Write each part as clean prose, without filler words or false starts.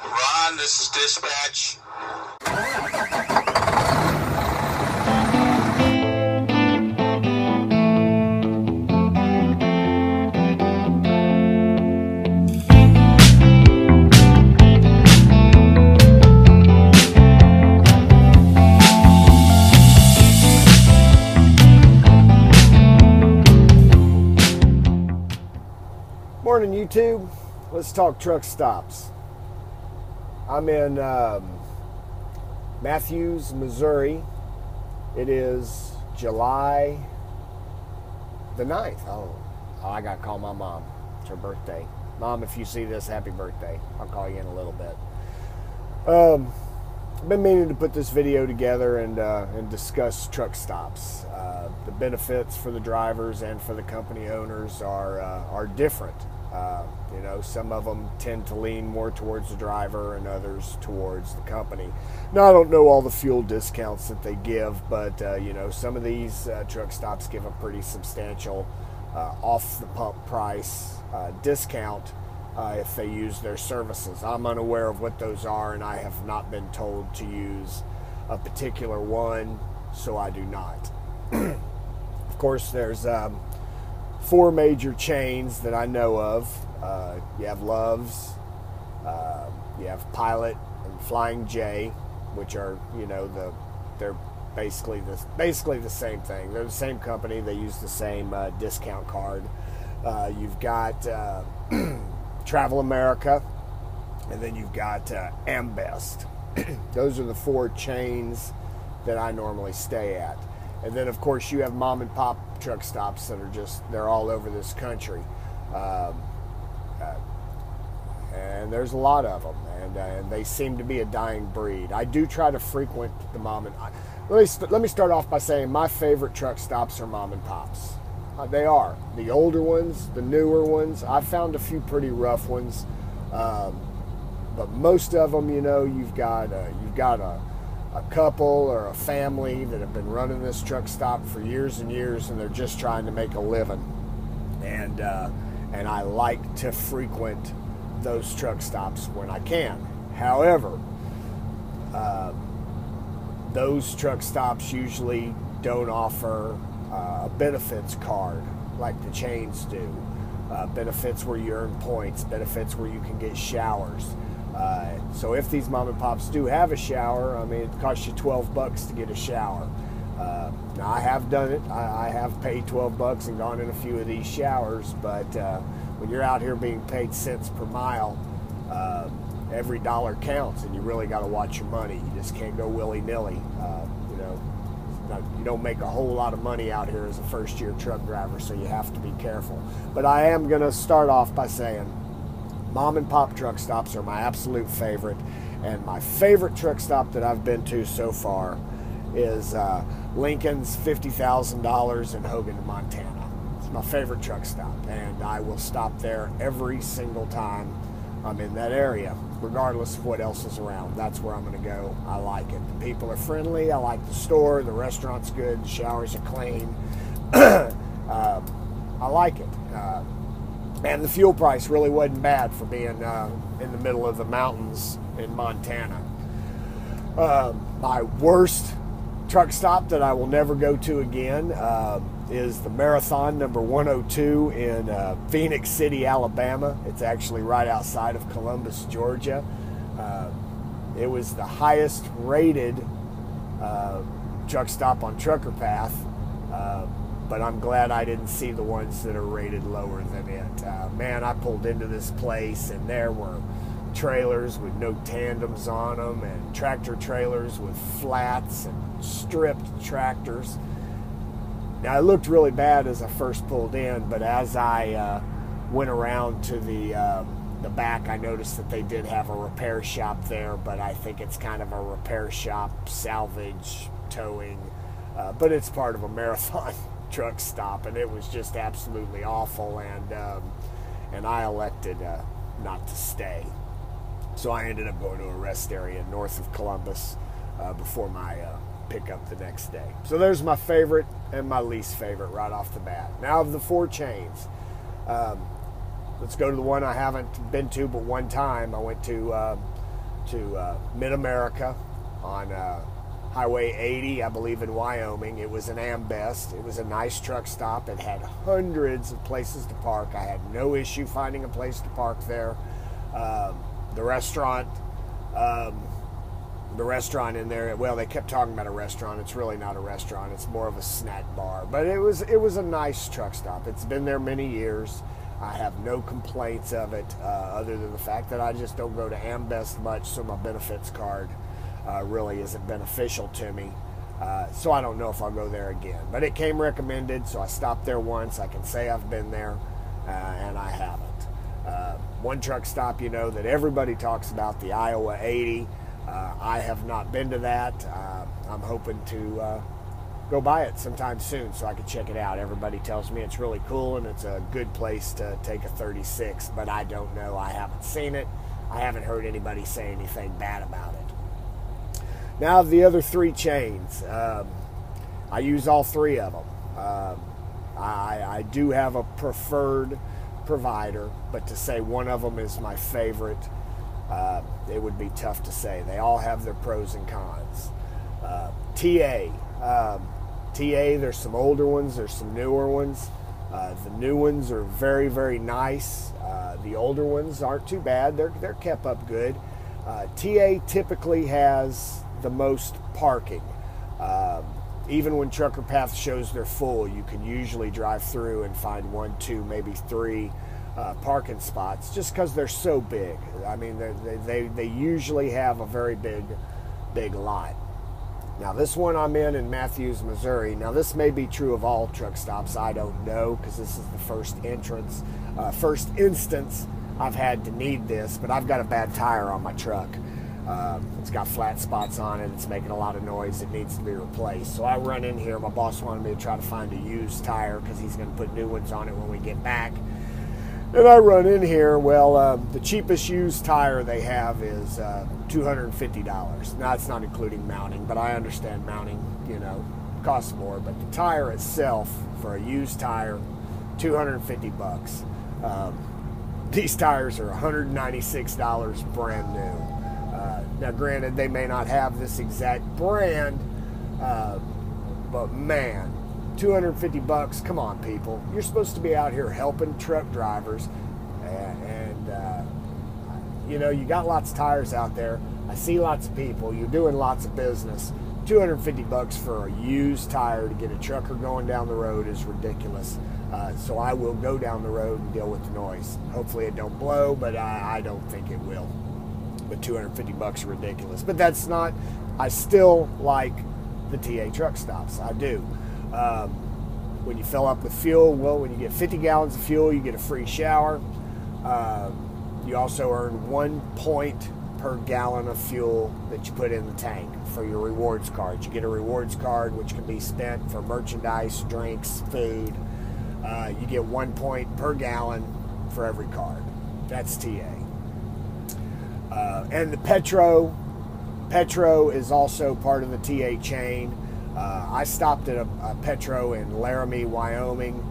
Ron, this is dispatch. Morning, YouTube. Let's talk truck stops. I'm in Matthews, Missouri. It is July the 9th. Oh, I got to call my mom. It's her birthday. Mom, if you see this, happy birthday. I'll call you in a little bit. I've been meaning to put this video together and discuss truck stops. The benefits for the drivers and for the company owners are different. Some of them tend to lean more towards the driver and others towards the company. Now, I don't know all the fuel discounts that they give, but some of these truck stops give a pretty substantial off-the-pump price discount if they use their services. I'm unaware of what those are, and I have not been told to use a particular one, so I do not. Of course, there's 4 major chains that I know of. You have Love's, you have Pilot and Flying J, which are, they're basically the same thing. They're the same company. They use the same discount card. You've got Travel America, and then you've got Ambest. Those are the 4 chains that I normally stay at. And then, of course, you have mom and pop truck stops that are they're all over this country. And there's a lot of them, and they seem to be a dying breed. I do try to frequent the mom and let me start off by saying my favorite truck stops are mom and pops. They are the older ones, the newer ones. I've found a few pretty rough ones, but most of them, you've got a couple or a family that have been running this truck stop for years and years, and they're just trying to make a living. And I like to frequent those truck stops when I can. However, those truck stops usually don't offer a benefits card like the chains do. Benefits where you earn points, benefits where you can get showers. So if these mom and pops do have a shower, it costs you $12 to get a shower. Now, I have done it. I have paid $12 and gone in a few of these showers, but when you're out here being paid cents per mile, every dollar counts, and you really got to watch your money. You just can't go willy-nilly. You don't make a whole lot of money out here as a first-year truck driver, so you have to be careful. But I am going to start off by saying mom and pop truck stops are my absolute favorite, and my favorite truck stop that I've been to so far is Lincoln's $50,000 in Hogan, Montana. It's my favorite truck stop, and I will stop there every single time I'm in that area, regardless of what else is around. That's where I'm going to go. I like it. The people are friendly. I like the store. The restaurant's good. The showers are clean. I like it. And the fuel price really wasn't bad for being in the middle of the mountains in Montana. My worst truck stop that I will never go to again is the Marathon number 102 in Phoenix City, Alabama. It's actually right outside of Columbus, Georgia. It was the highest rated truck stop on Trucker Path, but I'm glad I didn't see the ones that are rated lower than it. Man, I pulled into this place and there were trailers with no tandems on them, and tractor trailers with flats and stripped tractors. Now, it looked really bad as I first pulled in, but as I went around to the back, I noticed that they did have a repair shop there, but I think it's kind of a repair shop, salvage, towing, but it's part of a Marathon truck stop, and it was just absolutely awful, and I elected not to stay. So I ended up going to a rest area north of Columbus before my pickup the next day. So there's my favorite and my least favorite right off the bat. Now, of the 4 chains, let's go to the one I haven't been to but one time. I went to to Mid-America on Highway 80, I believe in Wyoming. It was an AmBest. It was a nice truck stop. It had hundreds of places to park. I had no issue finding a place to park there. The restaurant in there, well, they kept talking about a restaurant. It's really not a restaurant. It's more of a snack bar. But it was a nice truck stop. It's been there many years. I have no complaints of it, other than the fact that I just don't go to AmBest much, so my benefits card really isn't beneficial to me. So I don't know if I'll go there again. But it came recommended, so I stopped there once. I can say I've been there, and I haven't. One truck stop, that everybody talks about, the Iowa 80. I have not been to that. I'm hoping to go by it sometime soon so I can check it out. Everybody tells me it's really cool and it's a good place to take a 36, but I don't know. I haven't seen it. I haven't heard anybody say anything bad about it. Now, the other three chains. I use all three of them. I do have a preferred provider, but to say one of them is my favorite, it would be tough to say. They all have their pros and cons. TA, there's some older ones, there's some newer ones. The new ones are very, very nice. The older ones aren't too bad. They're kept up good. TA typically has the most parking. Even when Trucker Path shows they're full, you can usually drive through and find 1, 2, maybe 3 parking spots, just because they're so big. I mean, they usually have a very big lot. Now, this one I'm in Matthews, Missouri. Now, this may be true of all truck stops. I don't know, because this is the first instance I've had to need this, but I've got a bad tire on my truck. It's got flat spots on it. It's making a lot of noise. It needs to be replaced. So I run in here. My boss wanted me to try to find a used tire because he's going to put new ones on it when we get back. And I run in here. Well, the cheapest used tire they have is $250. Now, it's not including mounting, but I understand mounting, costs more. But the tire itself, for a used tire, $250. These tires are $196 brand new. Now, granted, they may not have this exact brand, but man, $250, come on, people. You're supposed to be out here helping truck drivers, and you got lots of tires out there. I see lots of people. You're doing lots of business. $250 for a used tire to get a trucker going down the road is ridiculous. So I will go down the road and deal with the noise. Hopefully it don't blow, but I don't think it will. But $250 is ridiculous. But that's not, I still like the TA truck stops. I do. When you fill up with fuel, well, when you get 50 gallons of fuel, you get a free shower. You also earn 1 point per gallon of fuel that you put in the tank for your rewards card. You get a rewards card which can be spent for merchandise, drinks, food. You get 1 point per gallon for every card. That's TA. And the Petro is also part of the TA chain. I stopped at a Petro in Laramie, Wyoming.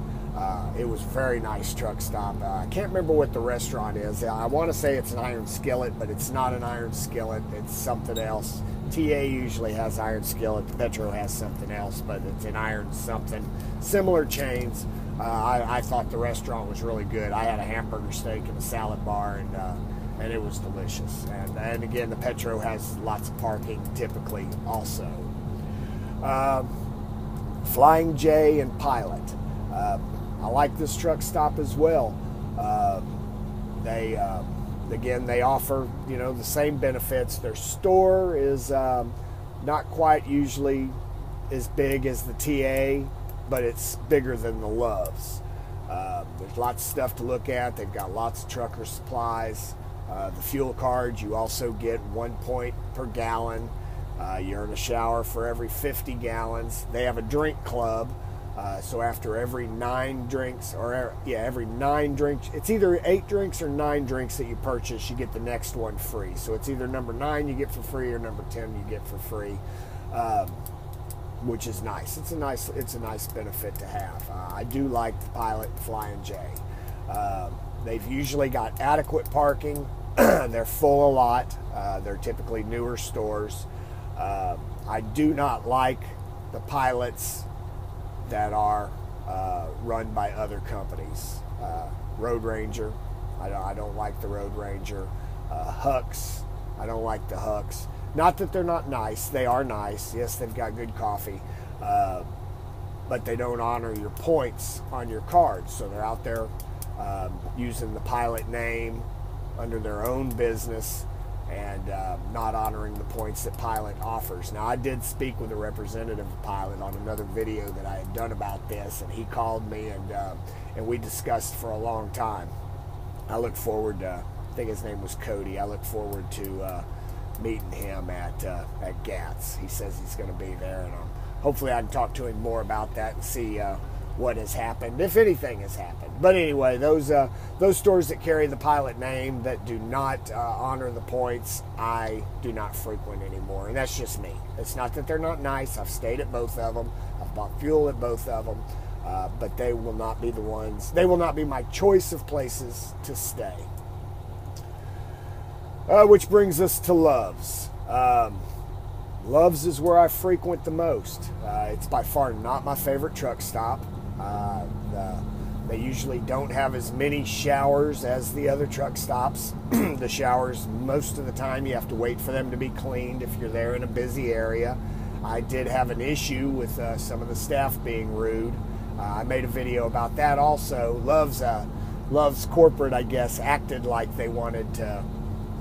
It was a very nice truck stop. I can't remember what the restaurant is. I want to say it's an Iron Skillet, but it's not an Iron Skillet. It's something else. TA usually has Iron Skillet. The Petro has something else, but it's an Iron something. Similar chains. I thought the restaurant was really good. I had a hamburger steak and a salad bar, and it was delicious. And again, the Petro has lots of parking typically also. Flying J and Pilot. I like this truck stop as well. They offer, the same benefits. Their store is not quite usually as big as the TA, but it's bigger than the Loves. There's lots of stuff to look at. They've got lots of trucker supplies. The fuel cards, you also get 1 point per gallon. You earn a shower for every 50 gallons. They have a drink club. So after every 9 drinks, it's either 8 drinks or 9 drinks that you purchase, you get the next one free. So it's either number 9 you get for free or number 10 you get for free, which is nice. It's a nice benefit to have. I do like the Pilot Flying J. They've usually got adequate parking. They're full a lot. They're typically newer stores. I do not like the pilots that are run by other companies. Road Ranger, I don't like the Road Ranger. Hucks, I don't like the Hucks. Not that they're not nice. They are nice. Yes, they've got good coffee. But they don't honor your points on your cards. So they're out there using the pilot name under their own business and not honoring the points that Pilot offers. Now, I did speak with a representative of Pilot on another video that I had done about this, and he called me and we discussed for a long time. I look forward to, I think his name was Cody, I look forward to meeting him at GATS. He says he's going to be there, and hopefully I can talk to him more about that and see what has happened, if anything has happened. But anyway, those stores that carry the Pilot name that do not honor the points, I do not frequent anymore, and that's just me. It's not that they're not nice. I've stayed at both of them. I've bought fuel at both of them, but they will not be the ones. They will not be my choice of places to stay. Which brings us to Love's. Love's is where I frequent the most. It's by far not my favorite truck stop. They usually don't have as many showers as the other truck stops. The showers, most of the time, you have to wait for them to be cleaned if you're there in a busy area. I did have an issue with some of the staff being rude. I made a video about that also. Love's corporate, I guess, acted like they wanted to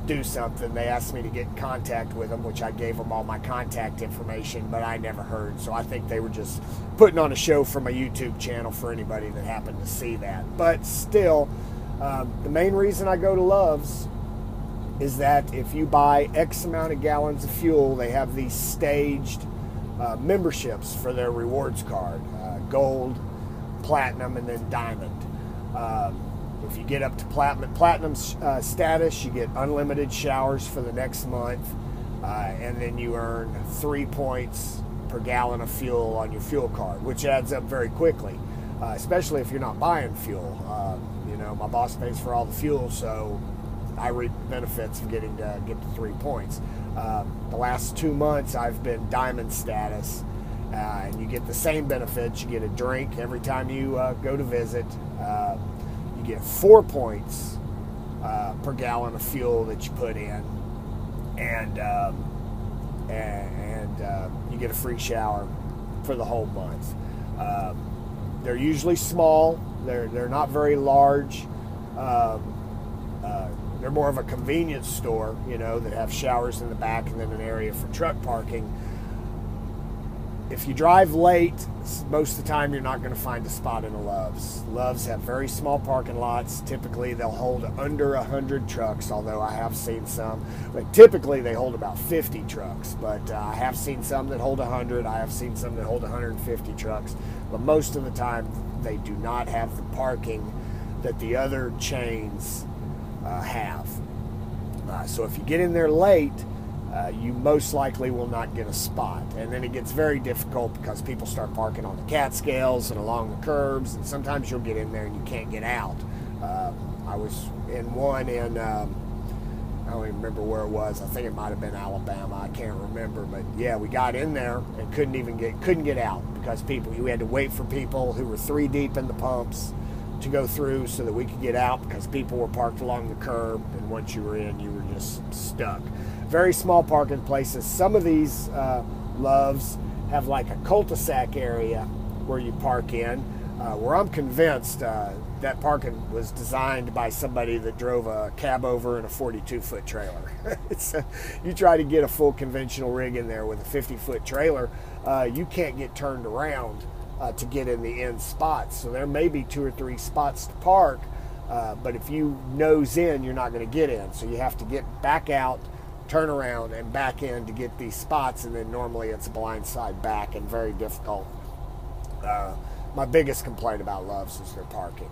do something. They asked me to get in contact with them, which I gave them all my contact information, but I never heard. So I think they were just putting on a show for my YouTube channel for anybody that happened to see that. But still, the main reason I go to Love's is that if you buy X amount of gallons of fuel, they have these staged memberships for their rewards card, gold, platinum, and then diamond. If you get up to platinum status, you get unlimited showers for the next month, and then you earn 3 points per gallon of fuel on your fuel card, which adds up very quickly, especially if you're not buying fuel. You know, my boss pays for all the fuel, so I reap the benefits of getting to get to 3 points. The last 2 months, I've been diamond status, and you get the same benefits. You get a drink every time you go to visit. You get 4 points per gallon of fuel that you put in, and you get a free shower for the whole month. They're usually small. They're not very large. They're more of a convenience store, you know, that have showers in the back and then an area for truck parking. If you drive late, most of the time you're not going to find a spot in a Love's. Love's have very small parking lots. Typically they'll hold under 100 trucks, although I have seen some. But typically they hold about 50 trucks. But I have seen some that hold 100. I have seen some that hold 150 trucks. But most of the time they do not have the parking that the other chains have. So if you get in there late, you most likely will not get a spot. And then it gets very difficult because people start parking on the Catskills and along the curbs, and sometimes you'll get in there and you can't get out. I was in one in, I don't even remember where it was. I think it might have been Alabama. I can't remember. But yeah, we got in there and couldn't get out because we had to wait for people who were 3 deep in the pumps to go through so that we could get out because people were parked along the curb, and once you were in, you were just stuck. Very small parking places. Some of these Loves have like a cul-de-sac area where you park in, where I'm convinced that parking was designed by somebody that drove a cab over in a 42-foot trailer. You try to get a full conventional rig in there with a 50-foot trailer, you can't get turned around to get in the end spots. So there may be 2 or 3 spots to park, but if you nose in, you're not going to get in. So you have to get back out, turn around, and back in to get these spots, and then normally it's a blind side back and very difficult. My biggest complaint about Love's is their parking.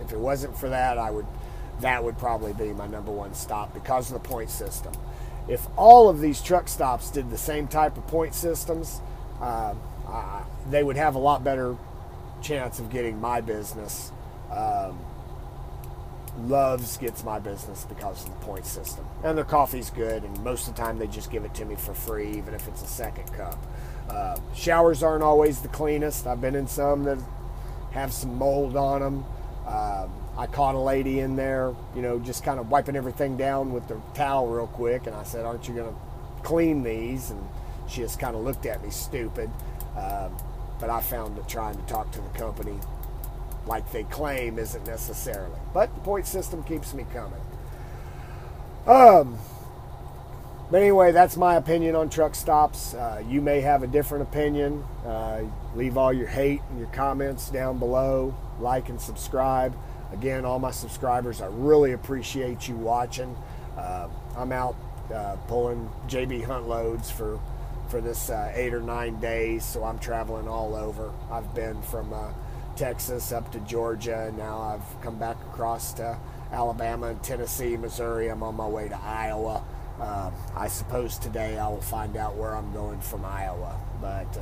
If it wasn't for that, that would probably be my #1 stop because of the point system. If all of these truck stops did the same type of point systems, they would have a lot better chance of getting my business Loves gets my business because of the point system. And their coffee's good, and most of the time they just give it to me for free, even if it's a second cup. Showers aren't always the cleanest. I've been in some that have some mold on them. I caught a lady in there, just kind of wiping everything down with the towel real quick, and I said, aren't you going to clean these? And she just kind of looked at me stupid. But I found that trying to talk to the company like they claim isn't necessarily. But the point system keeps me coming. But anyway, that's my opinion on truck stops. You may have a different opinion. Leave all your hate and your comments down below. Like and subscribe. Again, all my subscribers, I really appreciate you watching. I'm out pulling JB Hunt loads for this 8 or 9 days, so I'm traveling all over. I've been from Texas up to Georgia, and now I've come back across to Alabama and Tennessee, Missouri. I'm on my way to Iowa. I suppose today I will find out where I'm going from Iowa, but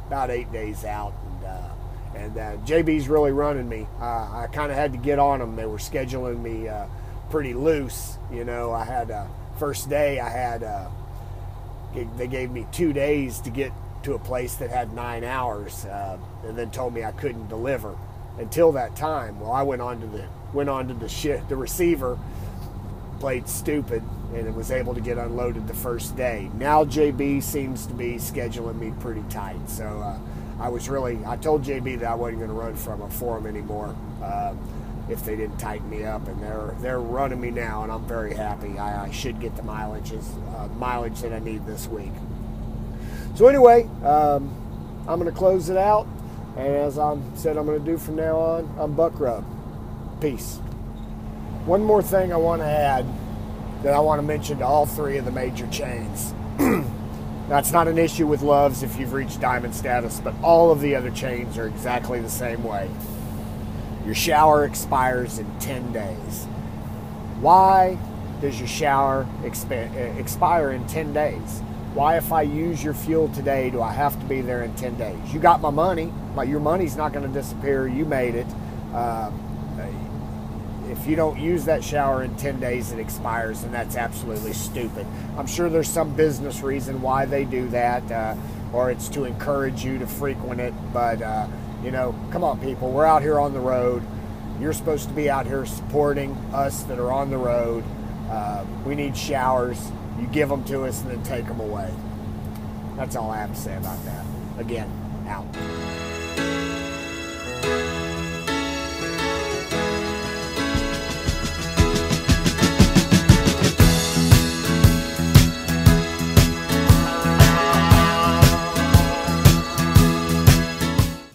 about 8 days out, and JB's really running me. I kind of had to get on them. They were scheduling me pretty loose. I had first day I had they gave me 2 days to get to a place that had 9 hours, and then told me I couldn't deliver until that time. Well, I went on to the receiver, played stupid, and it was able to get unloaded the first day. Now JB seems to be scheduling me pretty tight, so I told JB that I wasn't going to run for him anymore if they didn't tighten me up, and they're running me now, and I'm very happy. I should get the mileage that I need this week. So anyway, I'm going to close it out, and as I said I'm going to do from now on, I'm Buck Rub. Peace. One more thing I want to add that I want to mention to all 3 of the major chains. That's not an issue with Love's if you've reached diamond status, but all of the other chains are exactly the same way. Your shower expires in 10 days. Why does your shower expire in 10 days? Why, if I use your fuel today, do I have to be there in 10 days? You got my money, but your money's not going to disappear. You made it. If you don't use that shower in 10 days, it expires, and that's absolutely stupid. I'm sure there's some business reason why they do that, or it's to encourage you to frequent it, but come on, people. We're out here on the road. You're supposed to be out here supporting us that are on the road. We need showers. You give them to us and then take them away. That's all I have to say about that. Again, out.